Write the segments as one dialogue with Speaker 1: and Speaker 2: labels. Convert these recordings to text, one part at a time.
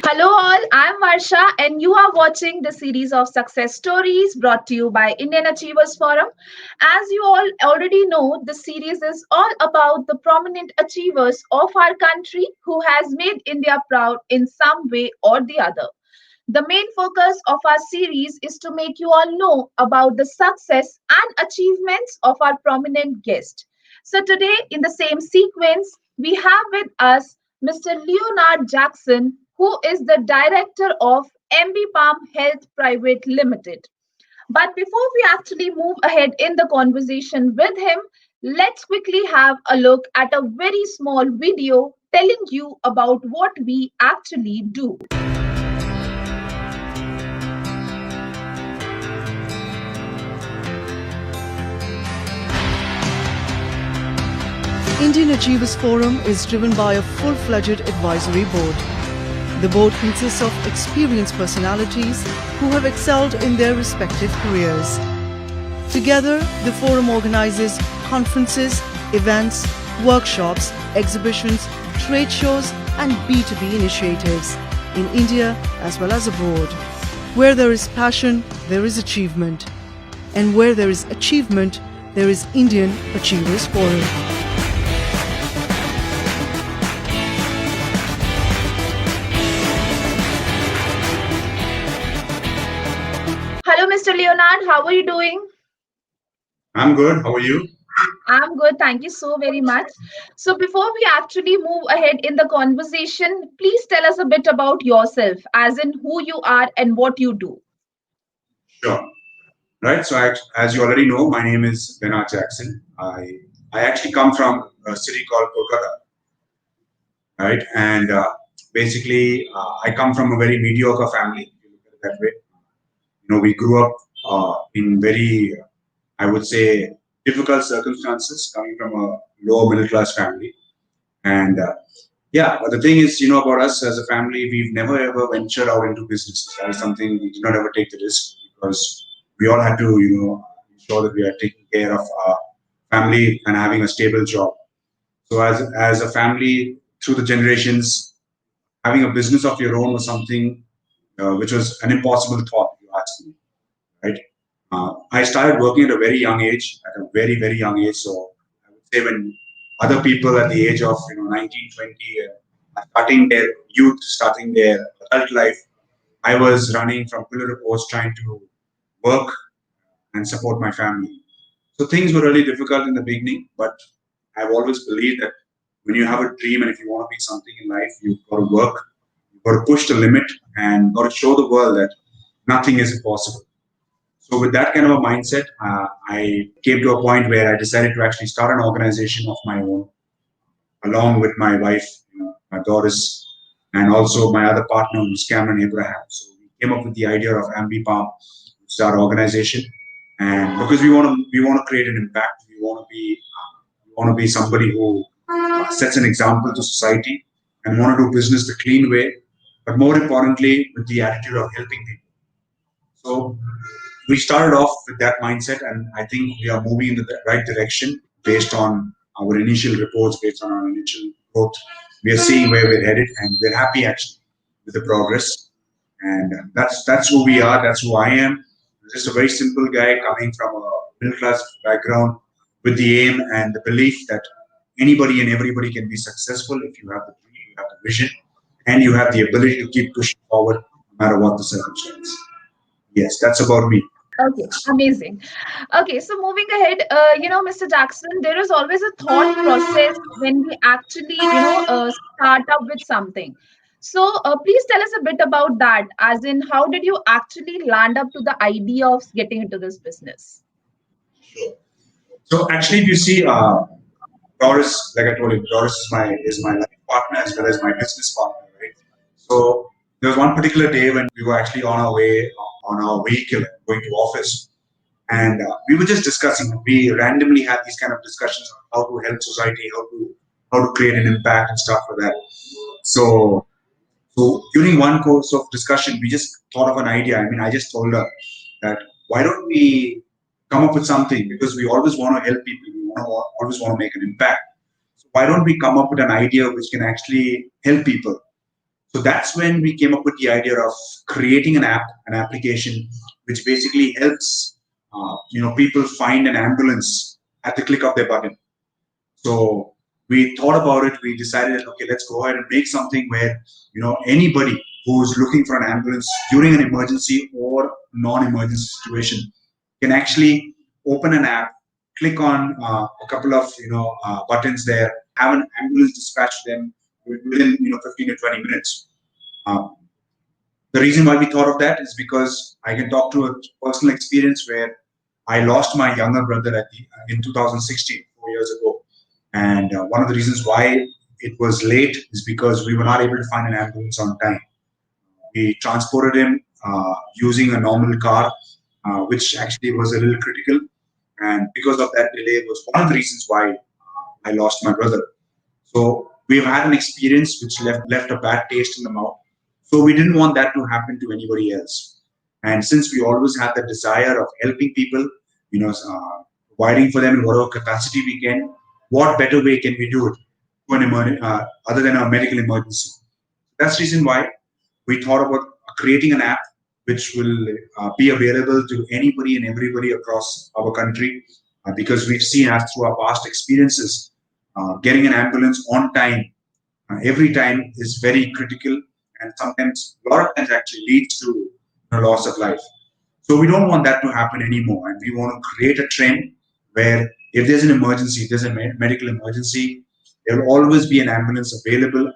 Speaker 1: Hello, all. I'm Varsha, and you are watching the series of success stories brought to you by Indian Achievers Forum. As you all already know, the series is all about the prominent achievers of our country who has made India proud in some way or the other. The main focus of our series is to make you all know about the success and achievements of our prominent guest. So, today, in the same sequence, we have with us Mr. Leonard Jackson, who is the director of Ambipalm Health Private Limited. But before we actually move ahead in the conversation with him, let's quickly have a look at a very small video telling you about what we actually do.
Speaker 2: Indian Achievers Forum is driven by a full-fledged advisory board. The board consists of experienced personalities who have excelled in their respective careers. Together, the forum organizes conferences, events, workshops, exhibitions, trade shows, and B2B initiatives in India as well as abroad. Where there is passion, there is achievement. And where there is achievement, there is Indian Achievers Forum.
Speaker 1: Hello, Mr. Leonard. How are you doing?
Speaker 3: I'm good. How are you?
Speaker 1: I'm good. Thank you so very much. So, before we actually move ahead in the conversation, please tell us a bit about yourself, as in who you are and what you do.
Speaker 3: Sure. Right. So, as you already know, my name is Leonard Jackson. I actually come from a city called Kolkata. Right. And basically, I come from a very mediocre family. If you look at it that way. We grew up in very, I would say, difficult circumstances, coming from a lower middle class family. And yeah, but the thing is, about us as a family, we've never ever ventured out into business. That is something we did not ever take the risk because we all had to, ensure that we are taking care of our family and having a stable job. So as a family, through the generations, having a business of your own was something which was an impossible thought, if you ask me, right? I started working at a very young age, at a very, very young age. So I would say when other people at the age of 19, 20, are starting their youth, starting their adult life, I was running from pillar to post trying to work and support my family. So things were really difficult in the beginning, but I've always believed that when you have a dream and if you want to be something in life, you've got to work, you've got to push the limit and got to show the world that nothing is impossible. So with that kind of a mindset, I came to a point where I decided to actually start an organization of my own, along with my wife, my daughters, and also my other partner, who's Cameron Abraham. So we came up with the idea of Ambipalm, which is our organization, and because we want to create an impact, we want to be somebody who sets an example to society and want to do business the clean way, but more importantly, with the attitude of helping people. So we started off with that mindset, and I think we are moving in the right direction based on our initial reports, based on our initial growth. We are seeing where we're headed, and we're happy actually with the progress. And that's who we are. That's who I am. Just a very simple guy coming from a middle class background with the aim and the belief that anybody and everybody can be successful if you have the dream, you have the vision, and you have the ability to keep pushing forward no matter what the circumstance. Yes, that's about me.
Speaker 1: Okay, amazing. Okay, so moving ahead, Mr. Jackson, there is always a thought process when we actually, start up with something. So, please tell us a bit about that, as in how did you actually land up to the idea of getting into this business?
Speaker 3: So actually, if you see, Doris, like I told you, Doris is my life partner as well as my business partner, right? So there was one particular day when we were actually on our way on our vehicle going to office, and we were just discussing. We randomly had these kind of discussions on how to help society, how to create an impact and stuff like that. So during one course of discussion, we just thought of an idea. I mean, I just told her that why don't we come up with something, because we always want to help people, always want to make an impact. So why don't we come up with an idea which can actually help people? So that's when we came up with the idea of creating an application, which basically helps people find an ambulance at the click of their button. So we thought about it. We decided, okay, let's go ahead and make something where anybody who's looking for an ambulance during an emergency or non-emergency situation can actually open an app, click on a couple of buttons there, have an ambulance dispatched to them within 15 to 20 minutes. Uh, the reason why we thought of that is because I can talk to a personal experience where I lost my younger brother in 2016, 4 years ago. And one of the reasons why it was late is because we were not able to find an ambulance on time. We transported him using a normal car, which actually was a little critical. And because of that delay, was one of the reasons why I lost my brother. So we've had an experience which left a bad taste in the mouth. So we didn't want that to happen to anybody else. And since we always had the desire of helping people, providing for them in whatever capacity we can, what better way can we do it other than a medical emergency? That's the reason why we thought about creating an app which will be available to anybody and everybody across our country, because we've seen as through our past experiences, getting an ambulance on time every time is very critical, and sometimes a lot of times actually leads to loss of life. So we don't want that to happen anymore, and we want to create a trend where if there's an emergency, if there's a medical emergency, there will always be an ambulance available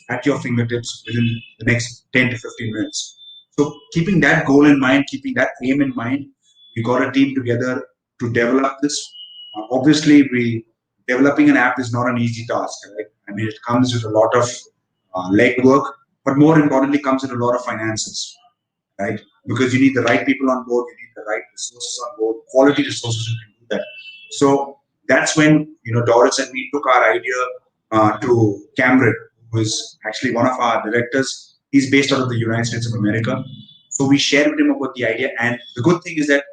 Speaker 3: at your fingertips within the next 10 to 15 minutes. So keeping that goal in mind, keeping that aim in mind, we got a team together to develop this. Obviously, developing an app is not an easy task. Right? I mean, it comes with a lot of legwork, but more importantly, comes with a lot of finances, right? Because you need the right people on board, you need the right resources on board, quality resources who can do that. So that's when Doris and me took our idea to Cameron, who is actually one of our directors. He's based out of the United States of America. So we shared with him about the idea, and the good thing is that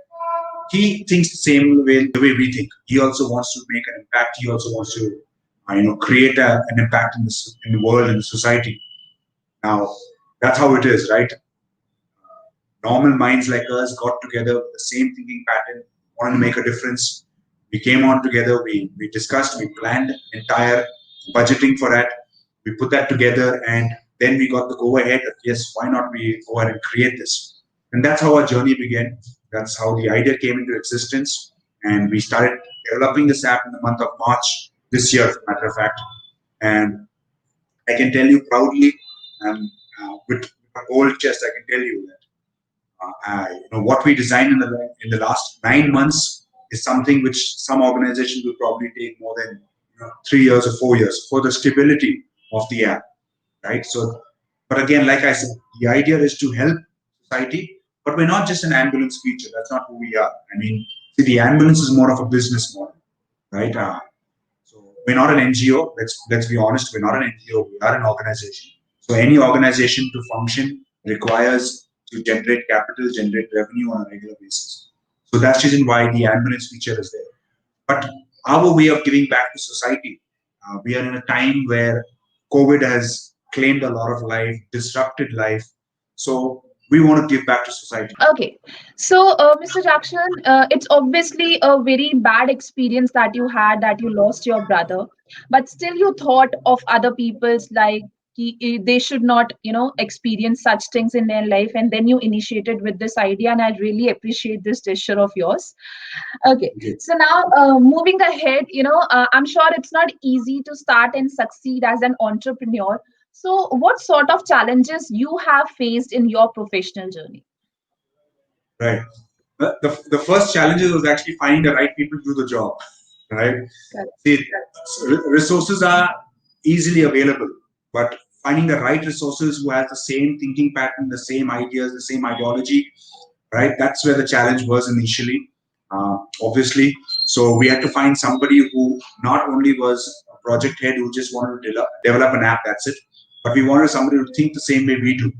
Speaker 3: he thinks the same way the way we think. He also wants to make an impact. He also wants to create an impact in the world and the society. Now that's how it is, right? Normal minds like us got together with the same thinking pattern, wanted to make a difference. We came on together, we discussed, we planned entire budgeting for that. We put that together, and then we got the go ahead that yes, why not we go ahead and create this? And that's how our journey began. That's how the idea came into existence. And we started developing this app in the month of March this year, as a matter of fact. And I can tell you proudly, with a gold chest, I can tell you that what we designed in the last 9 months is something which some organizations will probably take more than 3 years or 4 years for the stability of the app, right? So, but again, like I said, the idea is to help society, but we're not just an ambulance feature. That's not who we are. I mean, see, the ambulance is more of a business model, right? So we're not an NGO. Let's be honest. We're not an NGO. We are an organization. So any organization to function requires to generate capital, generate revenue on a regular basis. So that's the reason why the ambulance feature is there. But our way of giving back to society, we are in a time where COVID has claimed a lot of life, disrupted life. So we want to give back to society.
Speaker 1: Okay, so Mr. Jackson, it's obviously a very bad experience that you had, that you lost your brother, but still you thought of other people's, like they should not, experience such things in their life, and then you initiated with this idea, and I really appreciate this gesture of yours. Okay, so now moving ahead, I'm sure it's not easy to start and succeed as an entrepreneur. So, what sort of challenges you have faced in your professional journey?
Speaker 3: Right. The first challenge was actually finding the right people to do the job, right?
Speaker 1: Correct.
Speaker 3: See, resources are easily available, but finding the right resources who has the same thinking pattern, the same ideas, the same ideology, right? That's where the challenge was initially, obviously. So we had to find somebody who not only was a project head who just wanted to develop an app, that's it, but we wanted somebody to think the same way we do.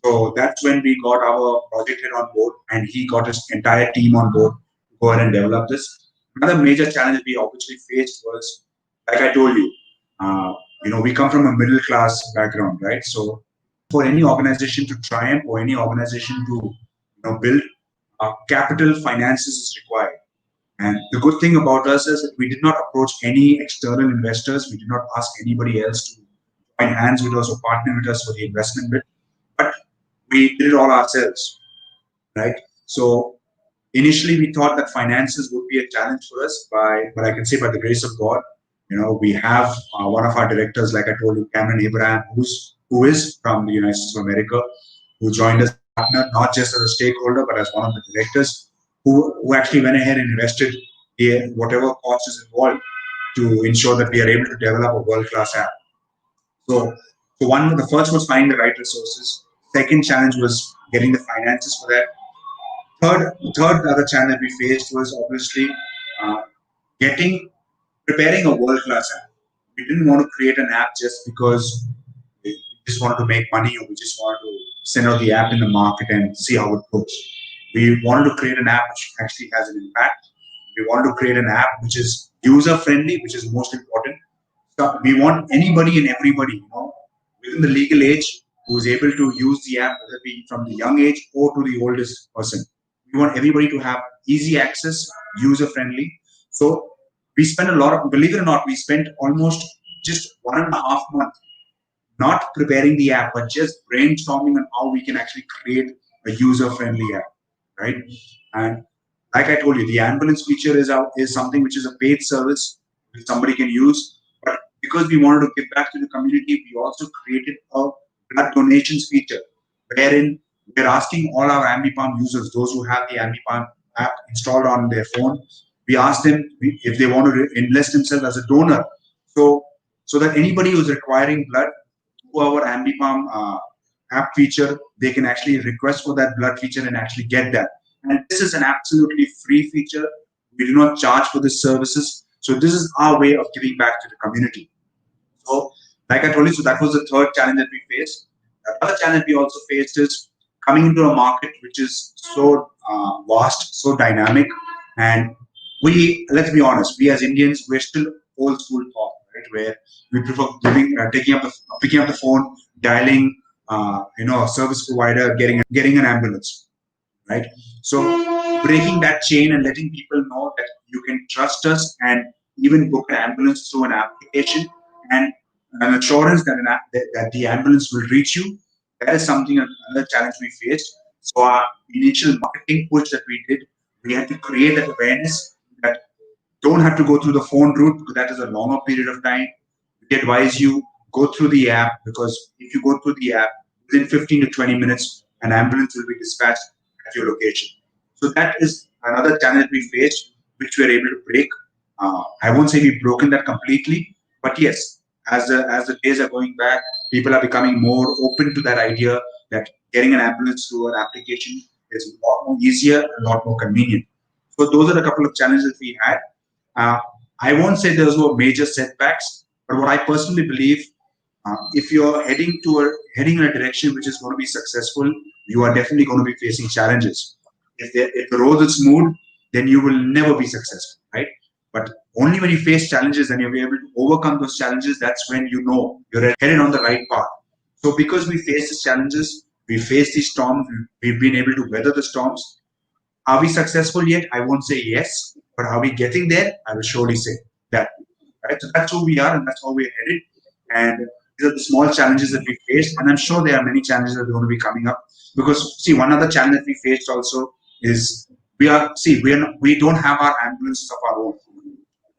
Speaker 3: So that's when we got our project head on board, and he got his entire team on board to go ahead and develop this. Another major challenge we obviously faced was, like I told you, we come from a middle class background, right? So for any organization to triumph or any organization to build, capital finances is required. And the good thing about us is that we did not approach any external investors. We did not ask anybody else to join hands with us or partner with us for the investment bit, but we did it all ourselves, right? So initially we thought that finances would be a challenge for us, but I can say by the grace of God, we have one of our directors, like I told you, Cameron Abraham, who is from the United States of America, who joined as a partner, not just as a stakeholder, but as one of the directors, who actually went ahead and invested whatever cost is involved to ensure that we are able to develop a world-class app. So, the first was finding the right resources. Second challenge was getting the finances for that. Third other challenge that we faced was obviously uh, getting preparing a world class app. We didn't want to create an app just because we just wanted to make money, or we just wanted to send out the app in the market and see how it goes. We wanted to create an app which actually has an impact. We wanted to create an app which is user friendly, which is most important. So we want anybody and everybody, within the legal age, who is able to use the app, whether it be from the young age or to the oldest person. We want everybody to have easy access, user friendly. So we spent believe it or not, we spent almost just 1.5 months not preparing the app, but just brainstorming on how we can actually create a user friendly app, right? And like I told you, the ambulance feature is something which is a paid service which somebody can use. But because we wanted to give back to the community, we also created a blood donations feature wherein we're asking all our Ambipalm users, those who have the Ambipalm app installed on their phone, we ask them if they want to enlist themselves as a donor. So that anybody who's requiring blood through our Ambipalm app feature, they can actually request for that blood feature and actually get that. And this is an absolutely free feature. We do not charge for these services. So this is our way of giving back to the community. So, like I told you, so that was the third challenge that we faced. Another challenge we also faced is coming into a market which is so vast, so dynamic, and let's be honest, we as Indians, we're still old school thought, right? Where we prefer picking up the phone, dialing, a service provider, getting an ambulance, right? So breaking that chain and letting people know that you can trust us and even book an ambulance through an application and an assurance that that the ambulance will reach you. That is something another challenge we faced. So our initial marketing push that we did, we had to create that awareness that don't have to go through the phone route because that is a longer period of time. We advise you go through the app because if you go through the app, within 15 to 20 minutes, an ambulance will be dispatched at your location. So that is another challenge we faced, which we are able to break. I won't say we've broken that completely, but yes, as the days are going back, people are becoming more open to that idea that getting an ambulance through an application is a lot more easier and a lot more convenient. So those are a couple of challenges we had. Uh, I won't say those were major setbacks, but what I personally believe, if you're heading in a direction which is going to be successful, you are definitely going to be facing challenges. If the road is smooth, then you will never be successful, right? But only when you face challenges and you're able to overcome those challenges, that's when you know you're headed on the right path. So because we face these challenges, we face these storms, we've been able to weather the storms. Are we successful yet? I won't say yes, but are we getting there? I will surely say that. Right? So that's who we are and that's how we're headed. And these are the small challenges that we faced. And I'm sure there are many challenges that are going to be coming up. Because see, one other challenge that we faced also is we don't have our ambulances of our own,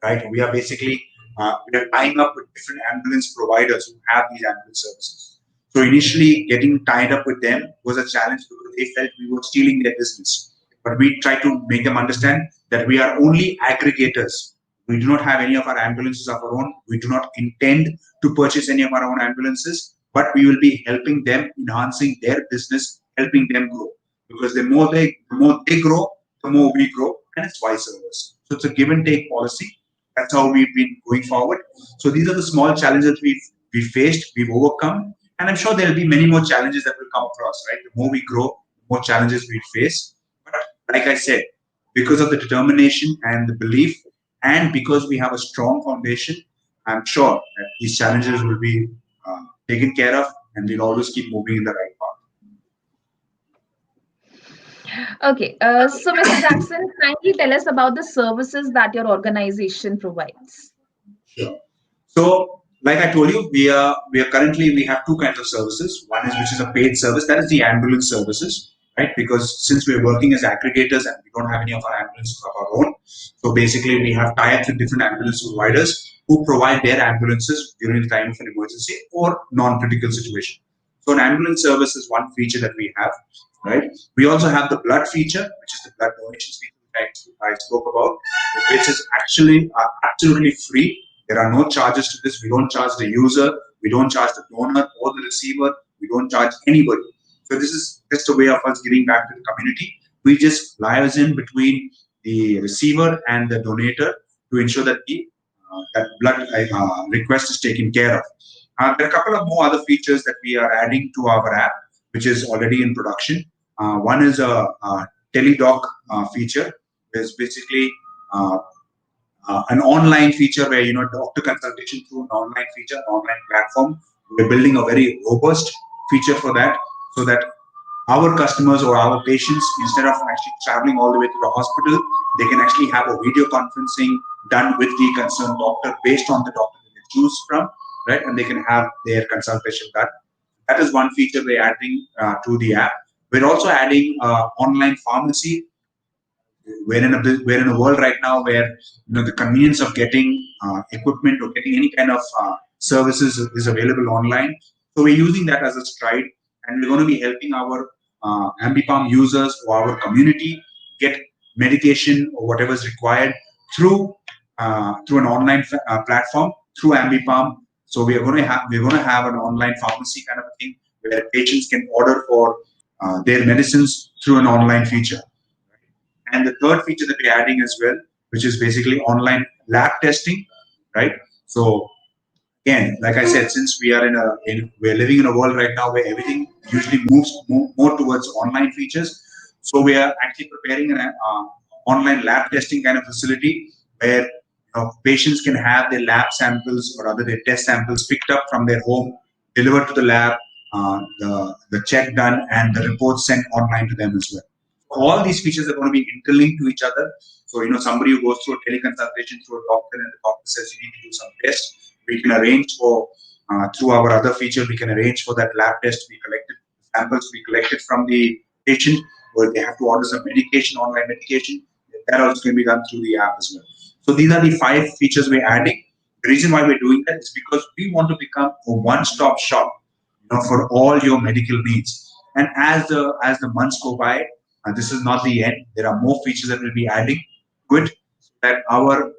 Speaker 3: right? We are basically we are tying up with different ambulance providers who have these ambulance services. So initially, getting tied up with them was a challenge because they felt we were stealing their business. But we try to make them understand that we are only aggregators. We do not have any of our ambulances of our own. We do not intend to purchase any of our own ambulances, but we will be helping them, enhancing their business, helping them grow. Because the more they grow, the more we grow, and it's vice versa. So it's a give and take policy. That's how we've been going forward. So these are the small challenges we faced, we've overcome, and I'm sure there'll be many more challenges that will come across. Right, the more we grow, the more challenges we face. But like I said, because of the determination and the belief, and because we have a strong foundation, I'm sure that these challenges will be taken care of, and we'll always keep moving in the right path.
Speaker 1: Okay, so Mr. Jackson, kindly tell us about the services that your organization provides.
Speaker 3: Sure. So, like I told you, we are currently we have two kinds of services. One is which is a paid service, that is the ambulance services, right? Because since we're working as aggregators and we don't have any of our ambulances of our own, so basically we have tie-ups with different ambulance providers who provide their ambulances during the time of an emergency or non-critical situation. So, an ambulance service is one feature that we have, right? We also have the blood feature, which is the blood donations feature that I spoke about, which is actually absolutely free. There are no charges to this. We don't charge the user, we don't charge the donor or the receiver, we don't charge anybody. So this is just a way of us giving back to the community. We just liaise in between the receiver and the donator to ensure that the that blood request is taken care of. There are a couple of more other features that we are adding to our app, which is already in production. One is a teledoc feature, which is basically uh, an online feature where doctor consultation through an online feature, an online platform. We're building a very robust feature for that, so that our customers or our patients, instead of actually traveling all the way to the hospital, they can actually have a video conferencing done with the concerned doctor based on the doctor that they choose from, right? And they can have their consultation done. That is one feature we're adding to the app. We're also adding online pharmacy. We're in a world right now where the convenience of getting equipment or getting any kind of services is available online. So we're using that as a stride, and we're going to be helping our Ambipalm users or our community get medication or whatever is required through an online platform through Ambipalm. So we're going to have an online pharmacy kind of a thing where patients can order for their medicines through an online feature. And the third feature that we're adding as well, which is basically online lab testing, right? So again, like I said, since we're living in a world right now where everything usually moves more towards online features, so we are actually preparing an online lab testing kind of facility where patients can have their lab samples or other their test samples picked up from their home, delivered to the lab, the check done, and the reports sent online to them as well. All these features are going to be interlinked to each other. So, somebody who goes through a teleconsultation through a doctor and the doctor says you need to do some tests, we can arrange for, through our other feature, we can arrange for that lab test to be collected, samples to be collected from the patient, or they have to order some medication, online medication, that also can be done through the app as well. So these are the 5 features we're adding. The reason why we're doing that is because we want to become a one-stop shop, for all your medical needs. And as the months go by, this is not the end. There are more features that we'll be adding to it, so that our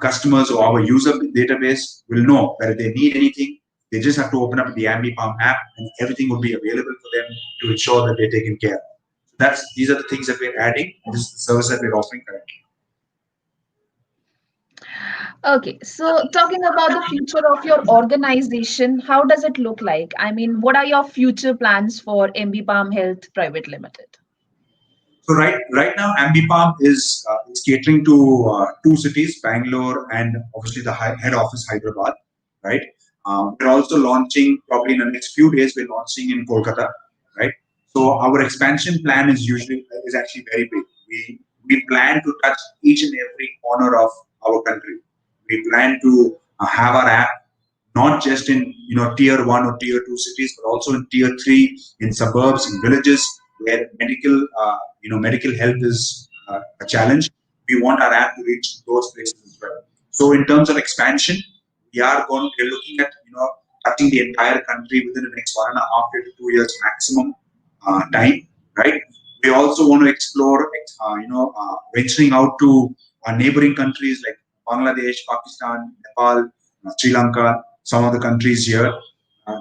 Speaker 3: customers or our user database will know that if they need anything, they just have to open up the Ambipalm app, and everything will be available for them to ensure that they're taken care of. So these are the things that we're adding. This is the service that we're offering currently.
Speaker 1: Okay, so talking about the future of your organization, how does it look like? I mean, what are your future plans for MB Palm Health Private Limited?
Speaker 3: So right now, Ambipalm is catering to 2 cities, Bangalore and obviously the head office, Hyderabad. Right. We're also launching probably in the next few days. We're launching in Kolkata. Right. So our expansion plan is actually very big. We plan to touch each and every corner of our country. We plan to have our app not just in tier 1 or tier 2 cities, but also in tier 3, in suburbs, in villages where medical health is a challenge. We want our app to reach those places as well. So in terms of expansion, we're looking at touching the entire country within the next 1.5 years to 2 years maximum time, right? We also want to explore venturing out to our neighboring countries like Bangladesh, Pakistan, Nepal, Sri Lanka, some of the countries here.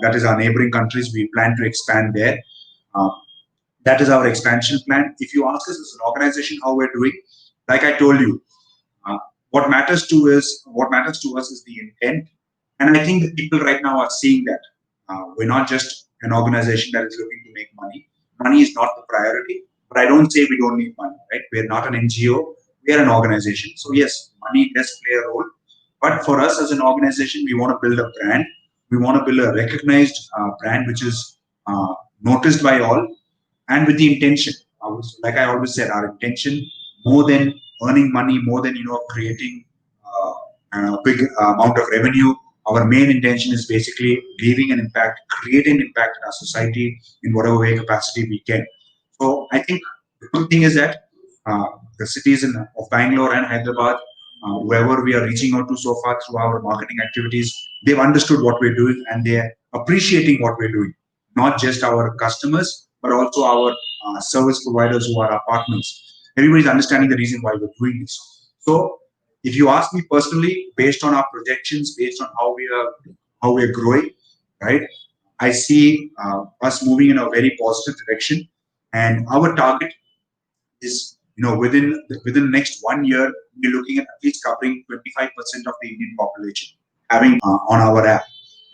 Speaker 3: That is our neighboring countries. We plan to expand there. Uh, that is our expansion plan. If you ask us as an organization how we're doing, like I told you, uh, what matters to us is the intent, and I think the people right now are seeing that. We're not just an organization that is looking to make money. Money is not the priority, but I don't say we don't need money. Right? We're not an NGO. We are an organization. So yes, money does play a role, but for us as an organization, we want to build a brand. We want to build a recognized brand which is noticed by all, and with the intention. Like I always said, our intention, more than earning money, more than creating a big amount of revenue. Our main intention is basically leaving an impact, creating impact in our society in whatever way capacity we can. So I think the good thing is that the cities of Bangalore and Hyderabad, whoever we are reaching out to so far through our marketing activities, they've understood what we're doing and they're appreciating what we're doing. Not just our customers, but also our service providers who are our partners. Everybody's understanding the reason why we're doing this. So, if you ask me personally, based on our projections, based on how we are growing, right? I see us moving in a very positive direction, and our target is within the next 1 year, we're looking at least covering 25% of the Indian population having on our app,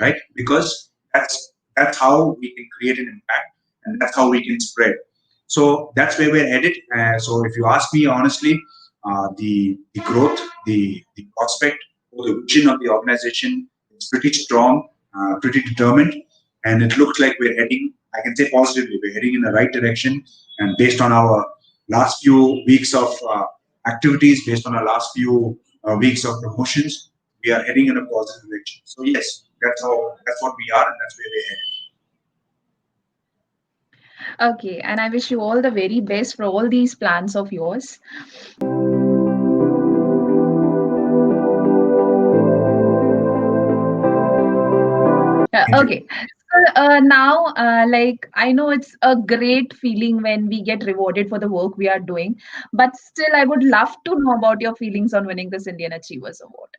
Speaker 3: right? Because that's how we can create an impact, and that's how we can spread. So that's where we're headed. So if you ask me honestly, the growth, the prospect, or the vision of the organization is pretty strong, pretty determined, and it looks like we're heading. I can say positively, we're heading in the right direction. And based on our last few weeks of activities, based on our last few weeks of promotions, we are heading in a positive direction. So yes, that's what we are, and that's where we're headed.
Speaker 1: Okay, and I wish you all the very best for all these plans of yours.
Speaker 3: Thank you.
Speaker 1: Okay. So now, like, I know it's a great feeling when we get rewarded for the work we are doing, but still, I would love to know about your feelings on winning this Indian Achievers Award.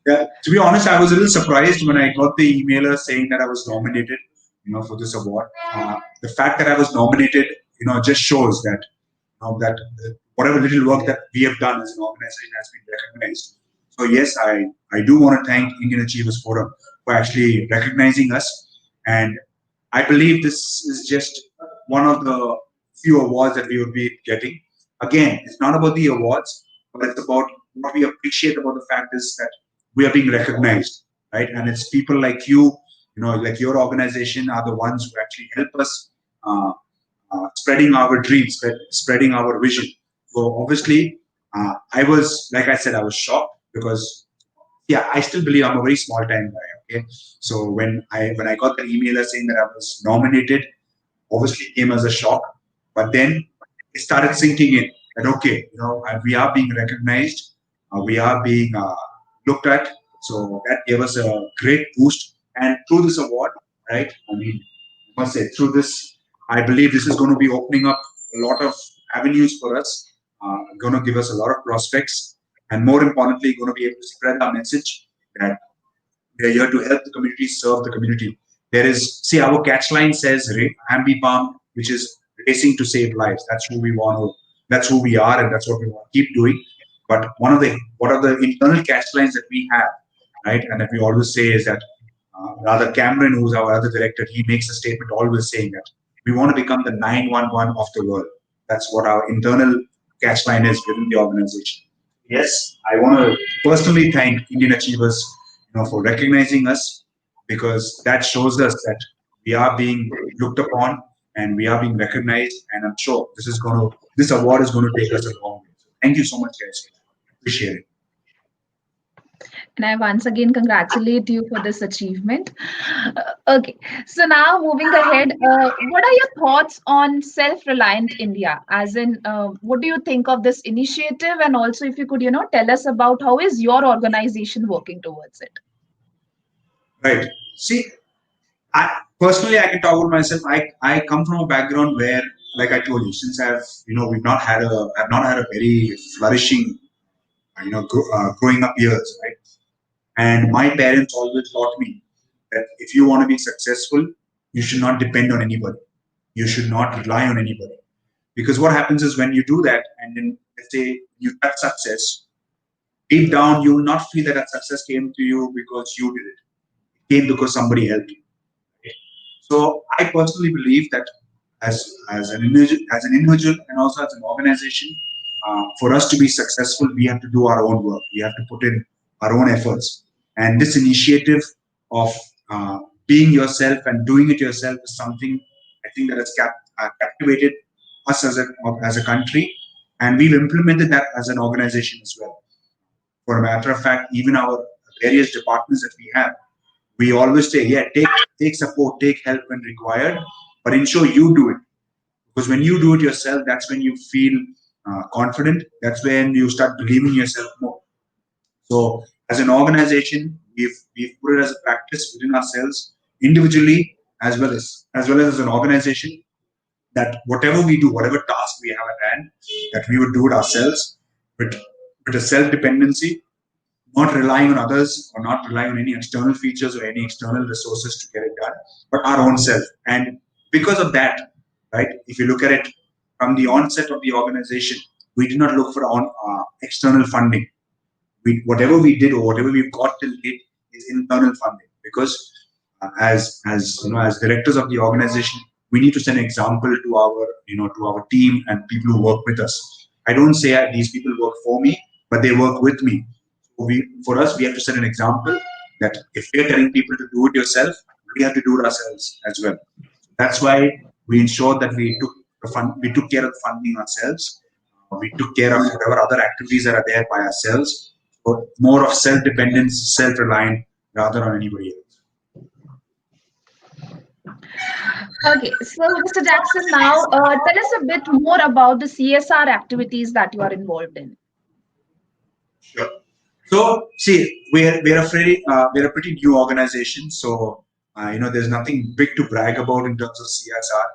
Speaker 3: Yeah, to be honest, I was a little surprised when I got the emailer saying that I was nominated, for this award. The fact that I was nominated, just shows that, whatever little work that we have done as an organization has been recognized. So yes, I do want to thank Indian Achievers Forum for actually recognizing us, and I believe this is just one of the few awards that we would be getting. Again, it's not about the awards, but it's about what we appreciate about the fact is that we are being recognized, right? And it's people like you, like your organization, are the ones who actually help us uh, spreading our dreams, spreading our vision. So obviously, I was, like I said, I was shocked because, yeah, I still believe I'm a very small time guy. Okay, so when I got the email saying that I was nominated, obviously it came as a shock, but then it started sinking in that okay, we are being recognized, we are being looked at, so that gave us a great boost. And through this award, right? I mean, I must say, through this, I believe this is going to be opening up a lot of avenues for us, going to give us a lot of prospects, and more importantly, going to be able to spread our message that we are here to help the community, serve the community. There is, see, our catchline says Ambipalm, which is racing to save lives. That's who we want to, that's who we are, and that's what we want to keep doing. But one of the internal catchlines that we have, right, and that we always say is that rather Cameron, who's our other director, he makes a statement always saying that we want to become the 911 of the world. That's what our internal catchline is within the organization. Yes, I want to personally thank Indian Achievers, for recognizing us, because that shows us that we are being looked upon and we are being recognized. And I'm sure this award is going to take us a long way. So thank you so much, guys. Appreciate it.
Speaker 1: And I once again congratulate you for this achievement. Okay, so now moving ahead, what are your thoughts on self-reliant India? As in, what do you think of this initiative? And also, if you could, tell us about how is your organization working towards it?
Speaker 3: Right. See, I can talk about myself. I come from a background where, like I told you, since I've not had a very flourishing, growing up years, right? And my parents always taught me that if you want to be successful, you should not depend on anybody. You should not rely on anybody. Because what happens is when you do that, and then let's say you have success, deep down you will not feel that that success came to you because you did it. It came because somebody helped you. So I personally believe that as an individual and also as an organization, for us to be successful, we have to do our own work. We have to put in our own efforts. And this initiative of uh, being yourself and doing it yourself is something I think that has captivated us as a country, and we've implemented that as an organization as well. For a matter of fact, even our various departments that we have, we always say, yeah, take support, take help when required, but ensure you do it. Because when you do it yourself, that's when you feel confident. That's when you start believing yourself more. So as an organization, we've put it as a practice within ourselves, individually as well as an organization, that whatever we do, whatever task we have at hand, that we would do it ourselves with with a self dependency, not relying on others or not relying on any external features or any external resources to get it done, but our own self. And because of that, right, if you look at it from the onset of the organization, we did not look for external funding. Whatever we did or whatever we've got till date is internal funding, because as directors of the organization, we need to set an example to our team and people who work with us. I don't say these people work for me, but they work with me. For us, we have to set an example that if we're telling people to do it yourself, we have to do it ourselves as well. That's why we ensured that we took care of the funding ourselves. We took care of whatever other activities that are there by ourselves. So more of self-dependence, self-reliant rather than anybody else.
Speaker 1: Okay, so Mr. Jackson, now tell us a bit more about the CSR activities that you are involved in.
Speaker 3: Sure. So see, we're a pretty new organization, so there's nothing big to brag about in terms of CSR.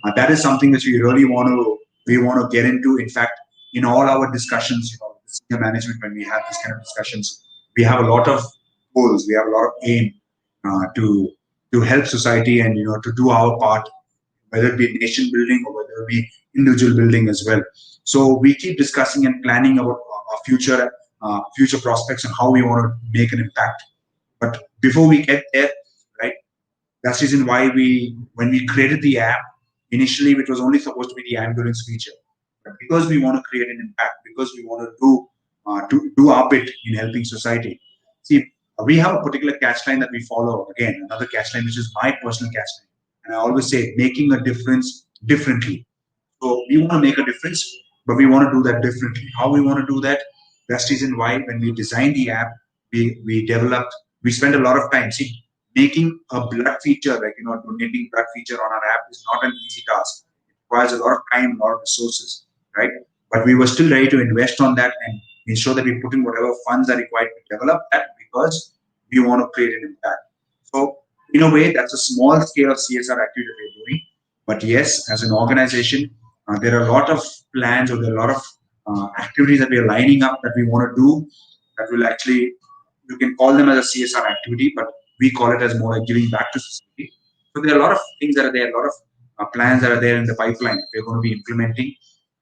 Speaker 3: Right? That is something which we want to get into. In fact, in all our discussions, with senior management, when we have these kind of discussions, we have a lot of goals, we have a lot of aim to help society and to do our part, whether it be nation building or whether it be individual building as well. So we keep discussing and planning about our future prospects and how we want to make an impact. But before we get there, right, that's the reason why when we created the app, initially it was only supposed to be the ambulance feature. But because we want to create an impact, because we want to do our bit in helping society. See, we have a particular catchline that we follow. Again, another catchline, which is my personal catchline. And I always say, making a difference differently. So we want to make a difference, but we want to do that differently. How we want to do that? That's the reason why when we designed the app, we spent a lot of time. See, making a blood feature, like donating blood feature on our app is not an easy task. It requires a lot of time, a lot of resources, right? But we were still ready to invest on that and ensure that we put in whatever funds are required to develop that, because we want to create an impact. So in a way, that's a small scale of CSR activity that we're doing. But yes, as an organization, there are a lot of plans, or there are a lot of activities that we are lining up that we want to do, that will actually, you can call them as a CSR activity, but we call it as more like giving back to society. So there are a lot of things that are there, a lot of plans that are there in the pipeline that we're going to be implementing.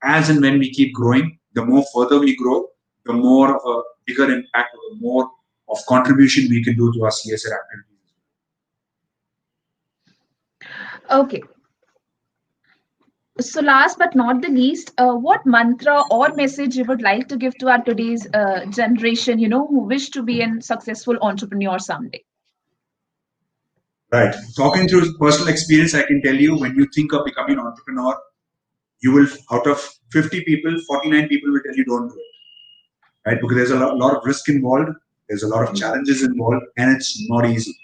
Speaker 3: As and when we keep growing, the more further we grow, the more of a bigger impact, or the more of contribution we can do to our CSR activities.
Speaker 1: Okay. So last but not the least, what mantra or message you would like to give to our today's generation, who wish to be a successful entrepreneur someday?
Speaker 3: Right. Talking through personal experience, I can tell you, when you think of becoming an entrepreneur, you will, out of 50 people, 49 people will tell you don't do it. Right? Because there's a lot of risk involved, there's a lot of challenges involved, and it's not easy.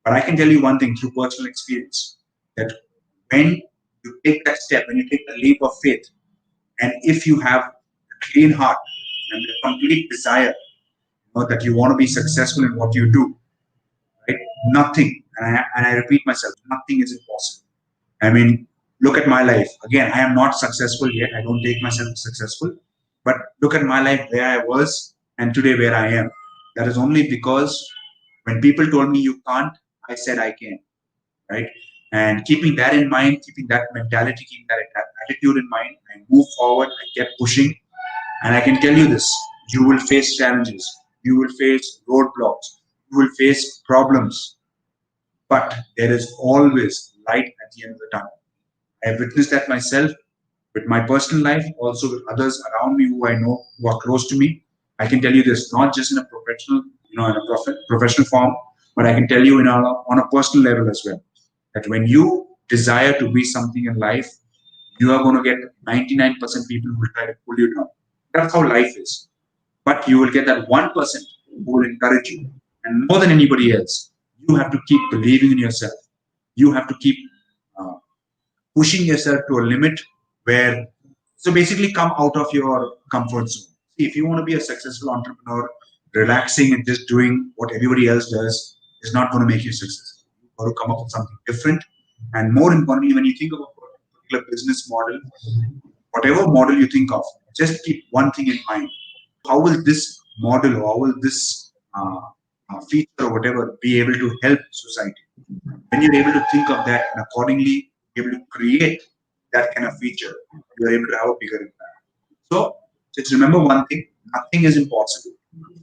Speaker 3: But I can tell you one thing through personal experience, that when you take that step, when you take the leap of faith, and if you have a clean heart and a complete desire, that you want to be successful in what you do, right? Nothing, and I repeat myself, nothing is impossible. I mean, look at my life. Again, I am not successful yet. I don't take myself successful. But look at my life, where I was and today where I am. That is only because when people told me you can't, I said I can, right? And keeping that in mind, keeping that mentality, keeping that attitude in mind, I moved forward, I kept pushing. And I can tell you this, you will face challenges, you will face roadblocks, you will face problems, but there is always light at the end of the tunnel. I have witnessed that myself with my personal life, also with others around me who I know, who are close to me. I can tell you this, not just in a professional, in a professional form, But I can tell you on a personal level as well, that when you desire to be something in life, you are going to get 99% people who will try to pull you down. That's how life is. But you will get that 1% who will encourage you. And more than anybody else, you have to keep believing in yourself. You have to keep uh, pushing yourself to a limit where, so basically come out of your comfort zone. See, if you want to be a successful entrepreneur, relaxing and just doing what everybody else does is not going to make you successful. You've got to come up with something different. And more importantly, when you think of a particular business model, whatever model you think of, just keep one thing in mind. How will this model or how will this feature or whatever be able to help society? When you're able to think of that and accordingly be able to create that kind of feature, you're able to have a bigger impact. So just remember one thing, nothing is impossible.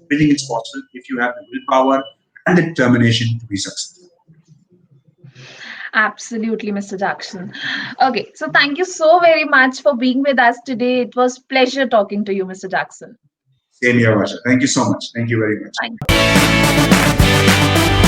Speaker 3: Everything is possible if you have the willpower and the determination to be successful.
Speaker 1: Absolutely, Mr. Jackson. Okay, so thank you so very much for being with us today. It was pleasure talking to you, Mr. Jackson.
Speaker 3: Same here, Vasha. Thank you so much. Thank you very much.
Speaker 1: Thank you.